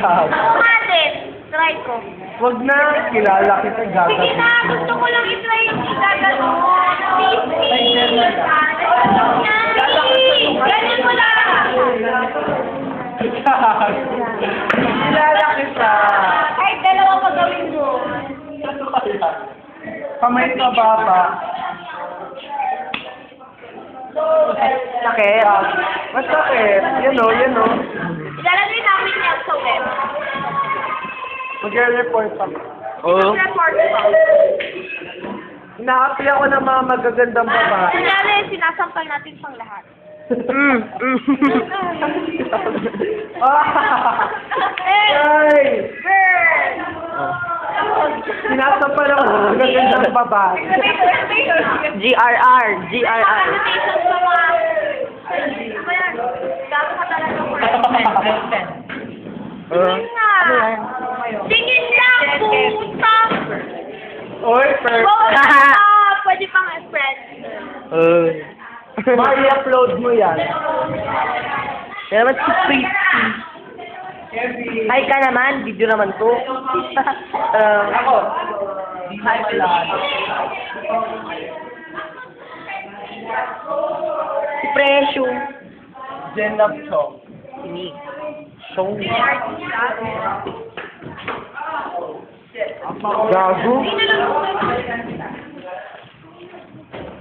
Gag. Ako nga din. Try ko. Wag na, kilala kita, gagawin. Sige na, gusto ko lang i-try yung gagano. Please, please. Ganyan mo lang. Kilala kita. Ay, dalawa pa gawin mo. Ano kaya? Kamay ka bata. Sakit. Masakit. Yan o, yan o. Ilalagay namin yan sa web. Mag-report ako. Report ko. Ina-apply ako ng mga magagandang babae. Kunyari, sinasampal natin pang lahat. Ay! Burn! Sinasampal ako ng magagandang babae. GRR. Salutations sa mga... Ano yan? Gago ka talaga for Tingin nga. Tingin lang, puta! Oy, perfect. Pwede pang friend. Ma-i-upload mo yan. Kaya naman si Pretty. Hi ka naman, video naman to. Ako. Di na malala. Si Presyo. Jen Love Chong. Ini. Show me. Gago.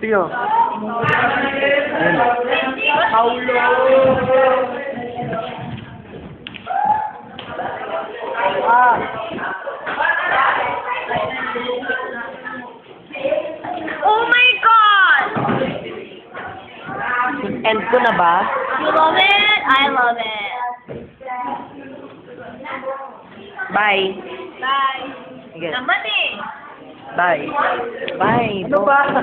Tingnan. Paulo. Ah. Oh my God! End ko na ba? You love it? I love it. Bye. Bye. Sige. Naman eh. Bye. Bye. Ano ba?